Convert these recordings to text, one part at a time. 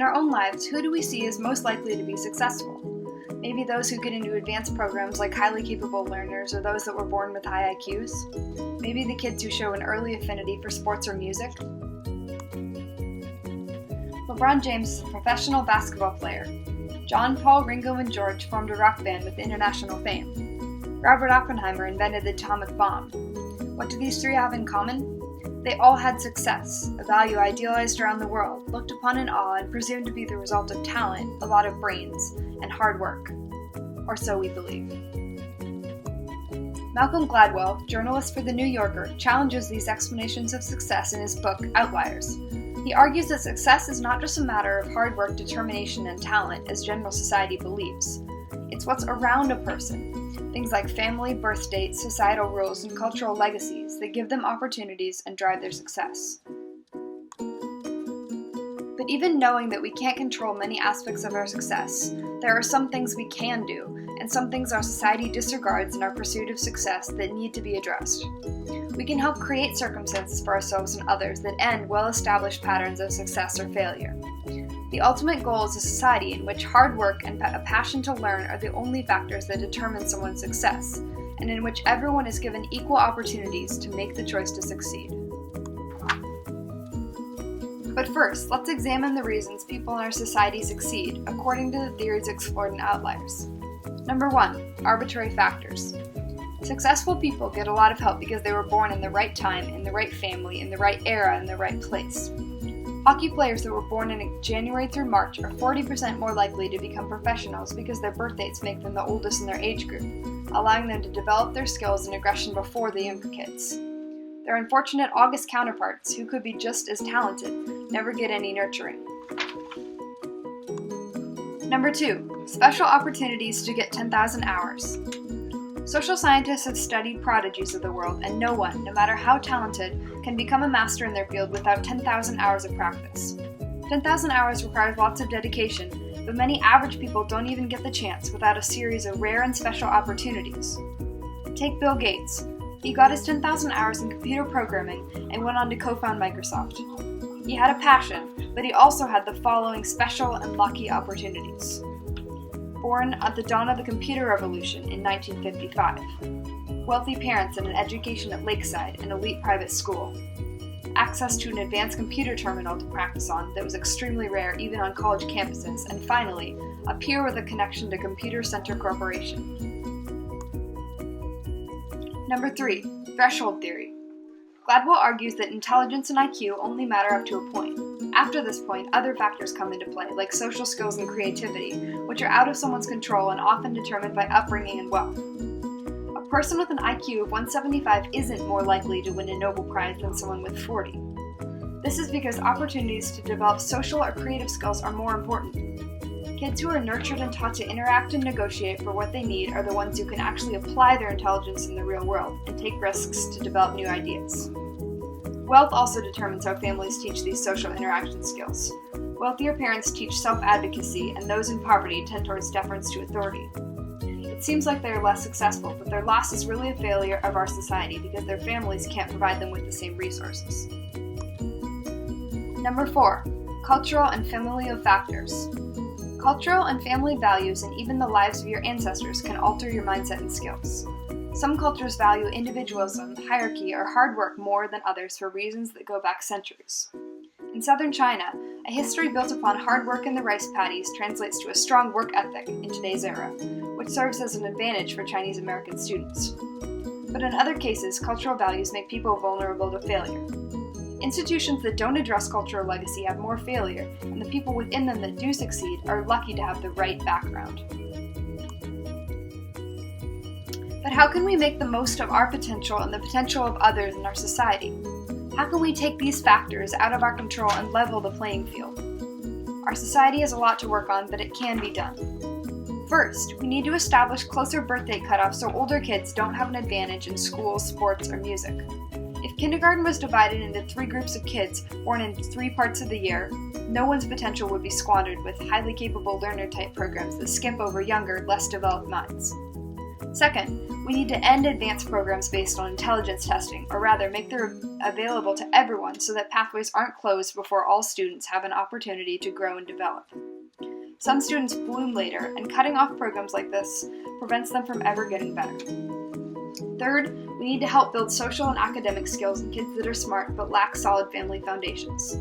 In our own lives, who do we see as most likely to be successful? Maybe those who get into advanced programs like highly capable learners or those that were born with high IQs? Maybe the kids who show an early affinity for sports or music? LeBron James is a professional basketball player. John, Paul, Ringo, and George formed a rock band with international fame. Robert Oppenheimer invented the atomic bomb. What do these three have in common? They all had success, a value idealized around the world, looked upon in awe, and presumed to be the result of talent, a lot of brains, and hard work. Or so we believe. Malcolm Gladwell, journalist for The New Yorker, challenges these explanations of success in his book, Outliers. He argues that success is not just a matter of hard work, determination, and talent, as general society believes. It's what's around a person. Things like family, birth dates, societal rules, and cultural legacies that give them opportunities and drive their success. But even knowing that we can't control many aspects of our success, there are some things we can do, and some things our society disregards in our pursuit of success that need to be addressed. We can help create circumstances for ourselves and others that end well-established patterns of success or failure. The ultimate goal is a society in which hard work and a passion to learn are the only factors that determine someone's success, and in which everyone is given equal opportunities to make the choice to succeed. But first, let's examine the reasons people in our society succeed, according to the theories explored in Outliers. Number 1, arbitrary factors. Successful people get a lot of help because they were born in the right time, in the right family, in the right era, in the right place. Hockey players that were born in January through March are 40% more likely to become professionals because their birth dates make them the oldest in their age group, allowing them to develop their skills and aggression before the younger kids. Their unfortunate August counterparts, who could be just as talented, never get any nurturing. Number 2, special opportunities to get 10,000 hours. Social scientists have studied prodigies of the world, and no one, no matter how talented, can become a master in their field without 10,000 hours of practice. 10,000 hours requires lots of dedication, but many average people don't even get the chance without a series of rare and special opportunities. Take Bill Gates. He got his 10,000 hours in computer programming and went on to co-found Microsoft. He had a passion, but he also had the following special and lucky opportunities. Born at the dawn of the computer revolution in 1955. Wealthy parents and an education at Lakeside, an elite private school. Access to an advanced computer terminal to practice on that was extremely rare even on college campuses. And finally, a peer with a connection to Computer Center Corporation. Number 3, threshold theory. Gladwell argues that intelligence and IQ only matter up to a point. After this point, other factors come into play, like social skills and creativity, which are out of someone's control and often determined by upbringing and wealth. A person with an IQ of 175 isn't more likely to win a Nobel Prize than someone with 40. This is because opportunities to develop social or creative skills are more important. Kids who are nurtured and taught to interact and negotiate for what they need are the ones who can actually apply their intelligence in the real world and take risks to develop new ideas. Wealth also determines how families teach these social interaction skills. Wealthier parents teach self-advocacy, and those in poverty tend towards deference to authority. It seems like they are less successful, but their loss is really a failure of our society because their families can't provide them with the same resources. Number 4, cultural and familial factors. Cultural and family values and even the lives of your ancestors can alter your mindset and skills. Some cultures value individualism, hierarchy, or hard work more than others for reasons that go back centuries. In southern China, a history built upon hard work in the rice paddies translates to a strong work ethic in today's era, which serves as an advantage for Chinese American students. But in other cases, cultural values make people vulnerable to failure. Institutions that don't address cultural legacy have more failure, and the people within them that do succeed are lucky to have the right background. But how can we make the most of our potential and the potential of others in our society? How can we take these factors out of our control and level the playing field? Our society has a lot to work on, but it can be done. First, we need to establish closer birthday cutoffs so older kids don't have an advantage in school, sports, or music. If kindergarten was divided into 3 groups of kids born in 3 parts of the year, no one's potential would be squandered with highly capable learner-type programs that skip over younger, less developed minds. Second, we need to end advanced programs based on intelligence testing, or rather make them available to everyone so that pathways aren't closed before all students have an opportunity to grow and develop. Some students bloom later, and cutting off programs like this prevents them from ever getting better. Third, we need to help build social and academic skills in kids that are smart but lack solid family foundations.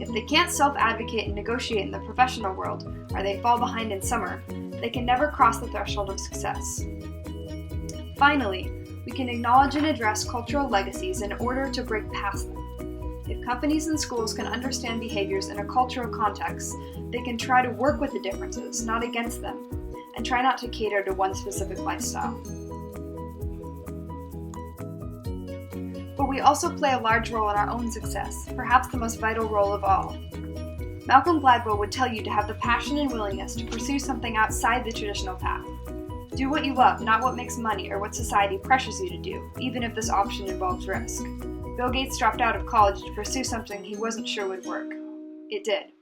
If they can't self-advocate and negotiate in the professional world, or they fall behind in summer, they can never cross the threshold of success. Finally, we can acknowledge and address cultural legacies in order to break past them. If companies and schools can understand behaviors in a cultural context, they can try to work with the differences, not against them, and try not to cater to one specific lifestyle. But we also play a large role in our own success, perhaps the most vital role of all. Malcolm Gladwell would tell you to have the passion and willingness to pursue something outside the traditional path. Do what you love, not what makes money or what society pressures you to do, even if this option involves risk. Bill Gates dropped out of college to pursue something he wasn't sure would work. It did.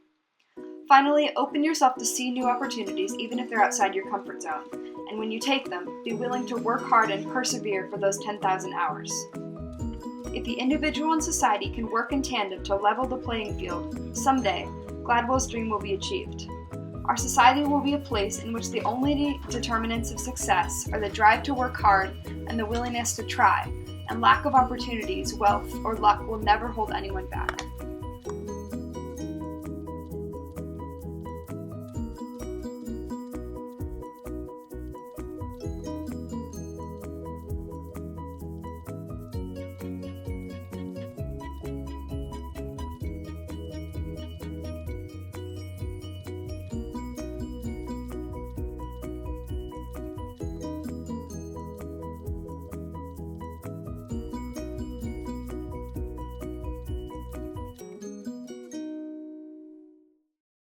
Finally, open yourself to see new opportunities, even if they're outside your comfort zone. And when you take them, be willing to work hard and persevere for those 10,000 hours. If the individual and society can work in tandem to level the playing field, someday, Gladwell's dream will be achieved. Our society will be a place in which the only determinants of success are the drive to work hard and the willingness to try, and lack of opportunities, wealth, or luck will never hold anyone back.